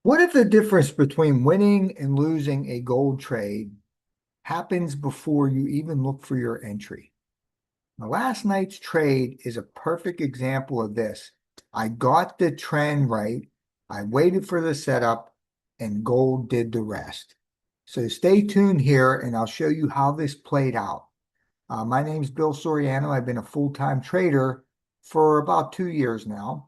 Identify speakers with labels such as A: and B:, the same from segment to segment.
A: What if the difference between winning and losing a gold trade happens before you even look for your entry? Now, last night's trade is a perfect example of this. I got the trend right. I waited for the setup and gold did the rest. So stay tuned here and I'll show you how this played out. My name's Bill Soriano. I've been a full-time trader for about 2 years now.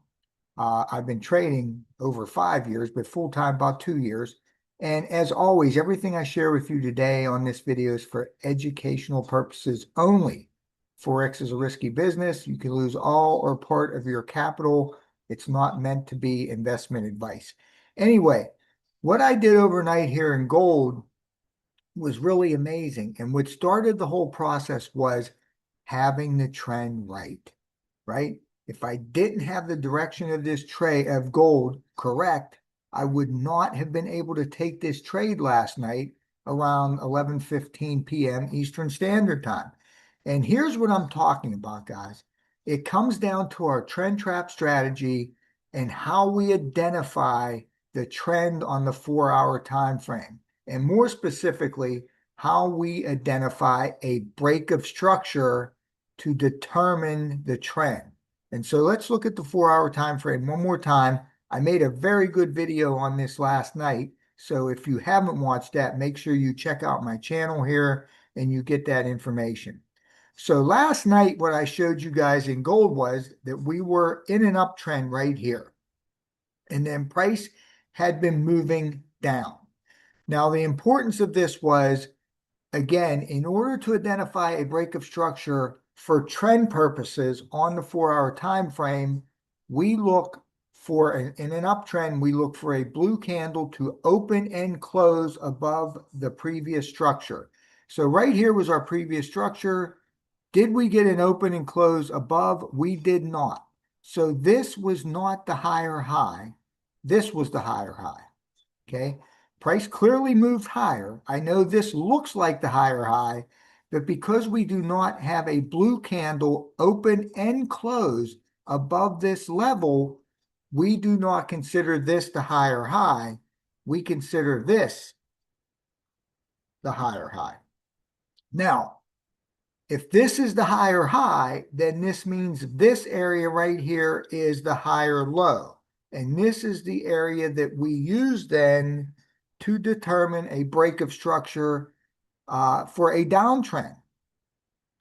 A: I've been trading over 5 years, but full time about 2 years. And as always, everything I share with you today on this video is for educational purposes only. Forex is a risky business. You can lose all or part of your capital. It's not meant to be investment advice. Anyway, what I did overnight here in gold was really amazing. And what started the whole process was having the trend right? If I didn't have the direction of this trade of gold correct, I would not have been able to take this trade last night around 11:15 p.m. Eastern Standard Time. And here's what I'm talking about, guys. It comes down to our trend trap strategy and how we identify the trend on the 4-hour time frame. And more specifically, how we identify a break of structure to determine the trend. And so let's look at the 4-hour time frame one more time. I made a very good video on this last night. So if you haven't watched that, make sure you check out my channel here and you get that information. So last night, what I showed you guys in gold was that we were in an uptrend right here. And then price had been moving down. Now, the importance of this was, again, in order to identify a break of structure for trend purposes on the 4-hour time frame, we look for in an uptrend, we look for a blue candle to open and close above the previous structure. So right here was our previous structure. Did we get an open and close above? We did not. So this was not the higher high. This was the higher high. Okay. Price clearly moved higher. I know this looks like the higher high, but because we do not have a blue candle open and close above this level, we do not consider this the higher high. We consider this the higher high. Now, if this is the higher high, then this means this area right here is the higher low. And this is the area that we use then to determine a break of structure for a downtrend.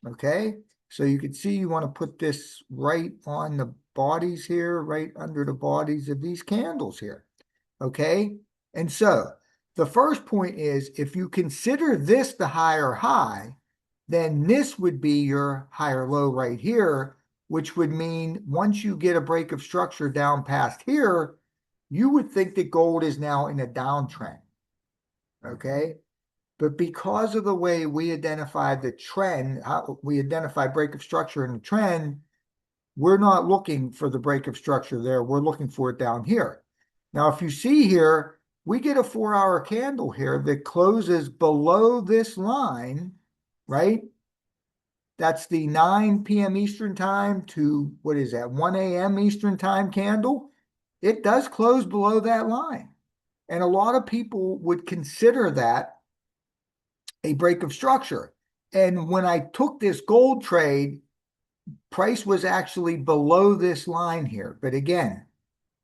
A: Okay, so you can see you want to put this right on the bodies here, right under the bodies of these candles here. Okay, and so the first point is if you consider this the higher high, then this would be your higher low right here, which would mean once you get a break of structure down past here, you would think that gold is now in a downtrend. Okay. But because of the way we identify the trend, how we identify break of structure in the trend, we're not looking for the break of structure there. We're looking for it down here. Now, if you see here, we get a 4-hour candle here that closes below this line, right? That's the 9 p.m. Eastern time to, what is that, 1 a.m. Eastern time candle. It does close below that line. And a lot of people would consider that a break of structure. And when I took this gold trade, price was actually below this line here. But again,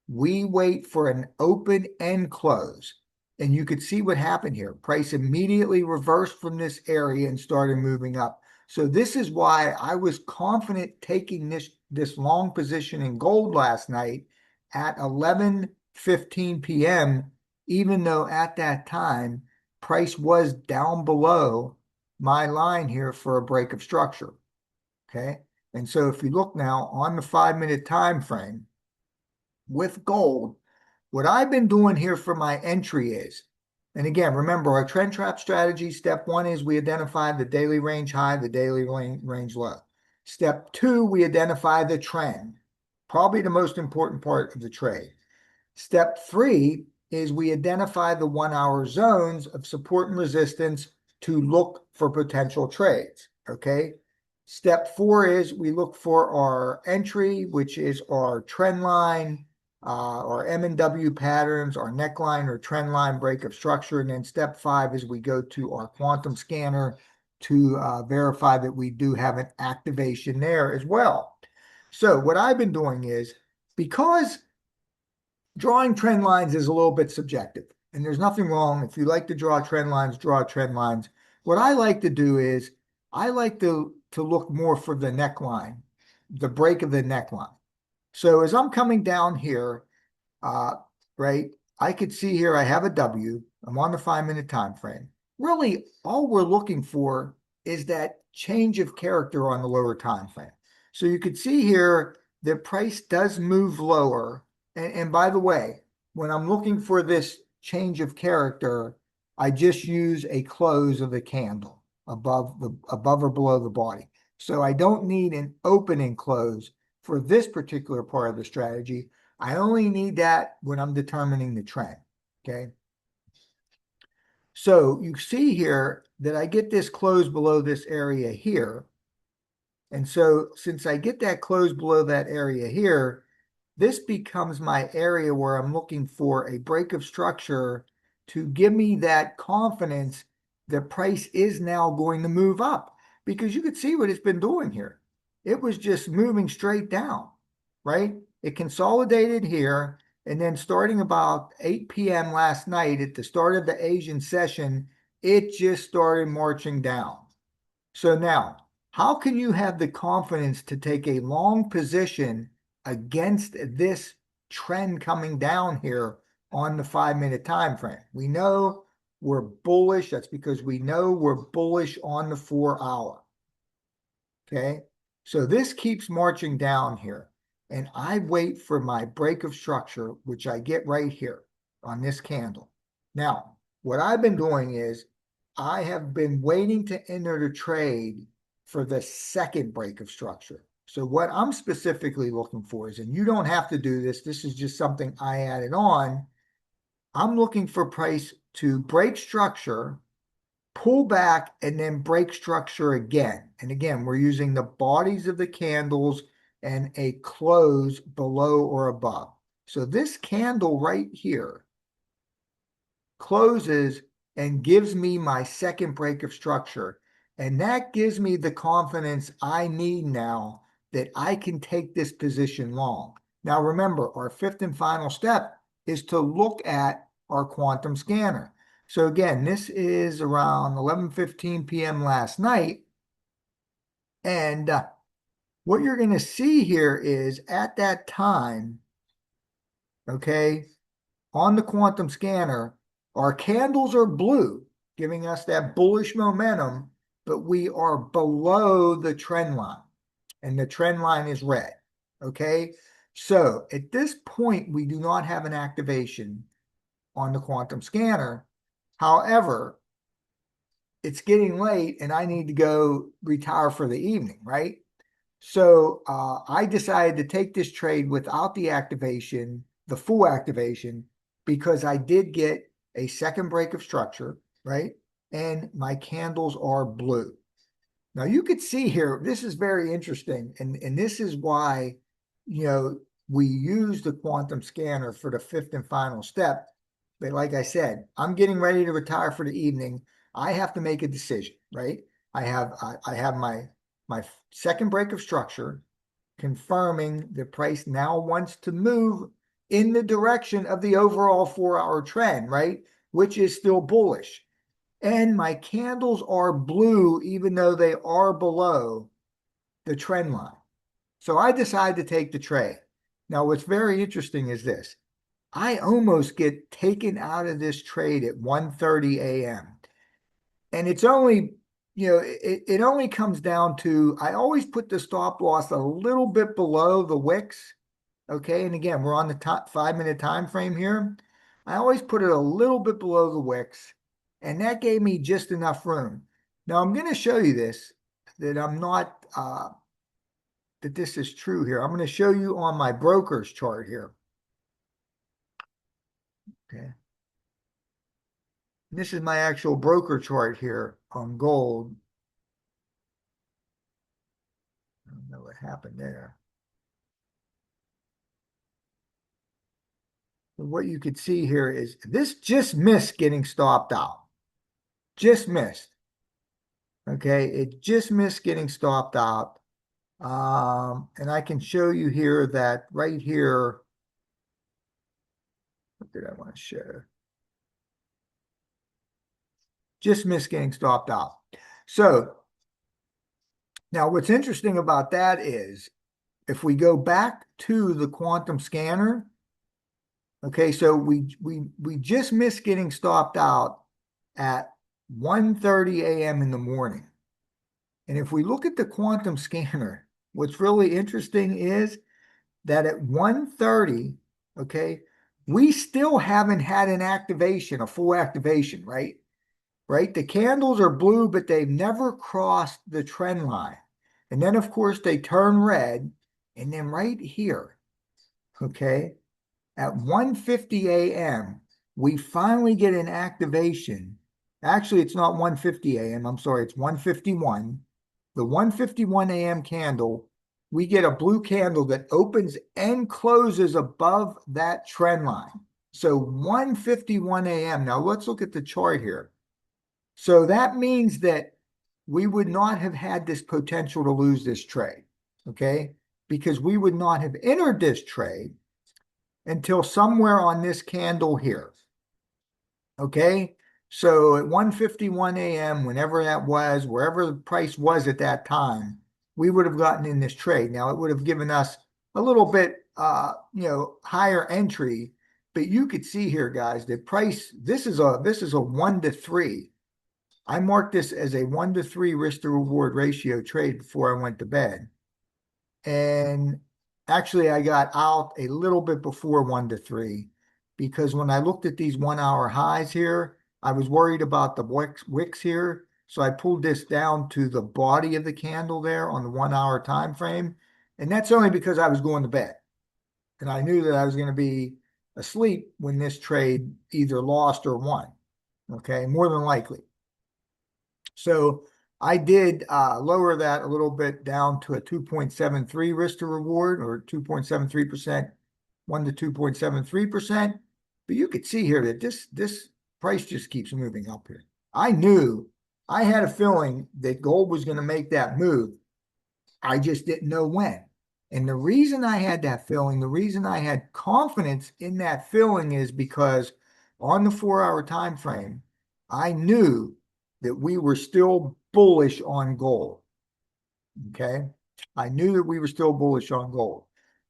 A: we wait for an open and close. And you could see what happened here. Price immediately reversed from this area and started moving up. So this is why I was confident taking this long position in gold last night at 11:15 p.m., even though at that time price was down below my line here for a break of structure. Okay. And so if you look now on the 5-minute time frame with gold, what I've been doing here for my entry is, and again, remember our trend trap strategy, step one is we identify the daily range high, the daily range low. Step two, we identify the trend, probably the most important part of the trade. Step three is we identify the 1-hour zones of support and resistance to look for potential trades, okay? Step four is we look for our entry, which is our trend line. our M&W patterns, our neckline or trend line break of structure. And then step 5 is we go to our quantum scanner to verify that we do have an activation there as well. So what I've been doing is, because drawing trend lines is a little bit subjective, and there's nothing wrong. If you like to draw trend lines, draw trend lines. What I like to do is I like to look more for the neckline, the break of the neckline. So as I'm coming down here, uh, right, I could see here I have a W. I'm on the 5-minute time frame. Really, all we're looking for is that change of character on the lower time frame. So you could see here the price does move lower. And by the way, when I'm looking for this change of character, I just use a close of the candle above or below the body. So I don't need an opening close for this particular part of the strategy. I only need that when I'm determining the trend. Okay. So you see here that I get this close below this area here. And so since I get that close below that area here, this becomes my area where I'm looking for a break of structure to give me that confidence the price is now going to move up, because you could see what it's been doing here. It was just moving straight down, right? It consolidated here, and then starting about 8 p.m. last night at the start of the Asian session, it just started marching down. So now, how can you have the confidence to take a long position against this trend coming down here on the 5-minute time frame? We know we're bullish. That's because we know we're bullish on the 4-hour. Okay. So this keeps marching down here, and I wait for my break of structure, which I get right here on this candle. Now, what I've been doing is I have been waiting to enter the trade for the second break of structure. So what I'm specifically looking for is, and you don't have to do this, this is just something I added on. I'm looking for price to break structure, pull back, and then break structure again. And again, we're using the bodies of the candles and a close below or above. So this candle right here closes and gives me my second break of structure. And that gives me the confidence I need now that I can take this position long. Now, remember, our 5th and final step is to look at our quantum scanner. So again, this is around 11:15 p.m. last night. And what you're going to see here is at that time, okay, on the quantum scanner, our candles are blue, giving us that bullish momentum, but we are below the trend line, and the trend line is red. Okay. So at this point, we do not have an activation on the quantum scanner. However, it's getting late and I need to go retire for the evening, right? So I decided to take this trade without the activation, the full activation, because I did get a second break of structure, right? And my candles are blue. Now you could see here, this is very interesting. And this is why, we use the quantum scanner for the 5th and final step. But like I said, I'm getting ready to retire for the evening. I have to make a decision, right? I have my second break of structure confirming the price now wants to move in the direction of the overall 4-hour trend, right? Which is still bullish. And my candles are blue, even though they are below the trend line. So I decide to take the trade. Now, what's very interesting is this. I almost get taken out of this trade at 1:30 a.m. And it's only, it only comes down to, I always put the stop loss a little bit below the wicks. Okay. And again, we're on the top 5-minute time frame here. I always put it a little bit below the wicks, and that gave me just enough room. Now I'm going to show you this, that I'm not, that this is true here. I'm going to show you on my broker's chart here. Okay. This is my actual broker chart here on gold. I don't know what happened there. what you could see here is this just missed getting stopped out. Just missed. Okay, it just missed getting stopped out. And I can show you here that right here, what did I want to show? Just missed getting stopped out. So now what's interesting about that is if we go back to the quantum scanner, okay, so we just missed getting stopped out at 1:30 a.m. in the morning. And if we look at the quantum scanner, what's really interesting is that at 1:30, okay, we still haven't had an activation, a full activation, right? Right? The candles are blue, but they've never crossed the trend line. And then, of course, they turn red. And then right here, okay, at 1:50 a.m., we finally get an activation. Actually, it's not 1:50 a.m. I'm sorry, it's 1:51. The 1:51 a.m. candle, we get a blue candle that opens and closes above that trend line. So 1:51 a.m. Now let's look at the chart here. So that means that we would not have had this potential to lose this trade, okay? Because we would not have entered this trade until somewhere on this candle here, okay? So at 1:51 a.m., whenever that was, wherever the price was at that time, we would have gotten in this trade. Now, it would have given us a little bit, higher entry, but you could see here, guys, the price, this is a 1 to 3. I marked this as a 1 to 3 risk to reward ratio trade before I went to bed. And actually, I got out a little bit before 1 to 3 because when I looked at these 1 hour highs here, I was worried about the wicks here. So I pulled this down to the body of the candle there on the 1 hour time frame. And that's only because I was going to bed. And I knew that I was going to be asleep when this trade either lost or won. Okay, more than likely. So I did lower that a little bit down to a 2.73 risk to reward, or 2.73%, 1 to 2.73%. But you could see here that this price just keeps moving up here. I had a feeling that gold was going to make that move. I just didn't know when. And the reason I had that feeling, the reason I had confidence in that feeling is because on the 4 hour time frame, I knew that we were still bullish on gold. Okay. I knew that we were still bullish on gold.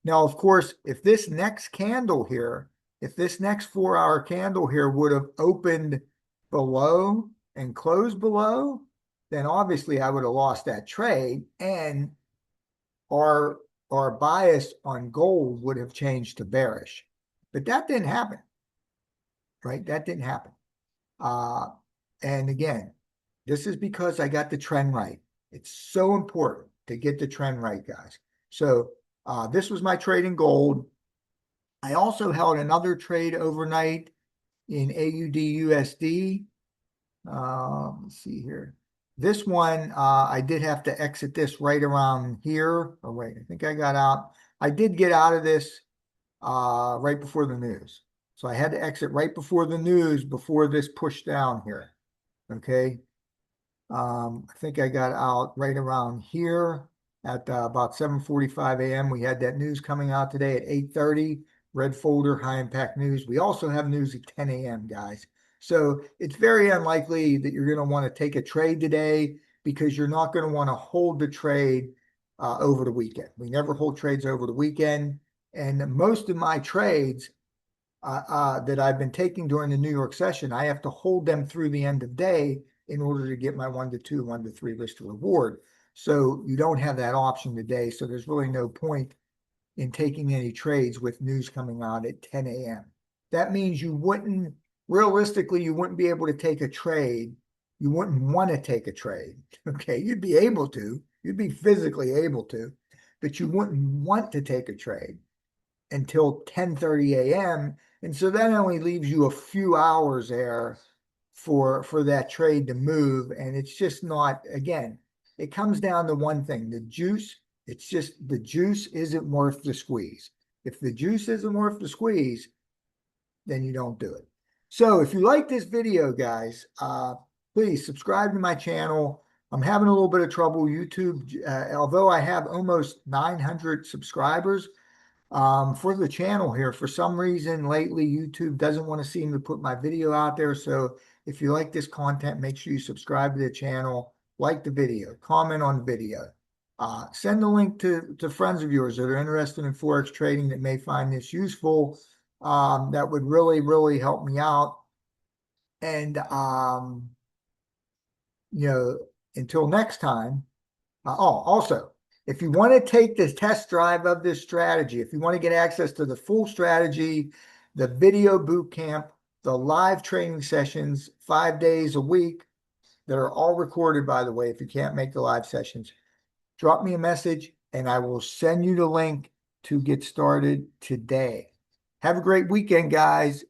A: Now, of course, if this next candle here, if this next 4 hour candle here would have opened below and closed below, then obviously I would have lost that trade and our bias on gold would have changed to bearish. But that didn't happen, right? That didn't happen. And again, this is because I got the trend right. It's so important to get the trend right, guys. So this was my trade in gold. I also held another trade overnight in AUD USD. Let's see here. This one, I did have to exit this right around here. Oh, wait, I think I got out. I did get out of this right before the news. So I had to exit right before the news before this push down here. Okay. I think I got out right around here at about 7:45 a.m. We had that news coming out today at 8:30, red folder, high impact news. We also have news at 10 a.m., guys. So it's very unlikely that you're going to want to take a trade today because you're not going to want to hold the trade over the weekend. We never hold trades over the weekend. And most of my trades that I've been taking during the New York session, I have to hold them through the end of day in order to get my 1 to 2, 1 to 3 risk to reward. So you don't have that option today. So there's really no point in taking any trades with news coming out at 10 a.m. That means realistically, you wouldn't be able to take a trade. You wouldn't want to take a trade. Okay. You'd be able to, you'd be physically able to, but you wouldn't want to take a trade until 10:30 a.m. And so that only leaves you a few hours there for that trade to move. And it's just not, again, it comes down to one thing, the juice. It's just the juice isn't worth the squeeze. If the juice isn't worth the squeeze, then you don't do it. So if you like this video, guys, please subscribe to my channel. I'm having a little bit of trouble YouTube, although I have almost 900 subscribers for the channel here. For some reason, lately, YouTube doesn't want to seem to put my video out there. So if you like this content, make sure you subscribe to the channel, like the video, comment on the video. Send the link to friends of yours that are interested in Forex trading that may find this useful. That would really, really help me out. And, you know, until next time. Also, if you want to take the test drive of this strategy, if you want to get access to the full strategy, the video boot camp, the live training sessions, 5 days a week that are all recorded, by the way, if you can't make the live sessions, drop me a message and I will send you the link to get started today. Have a great weekend, guys.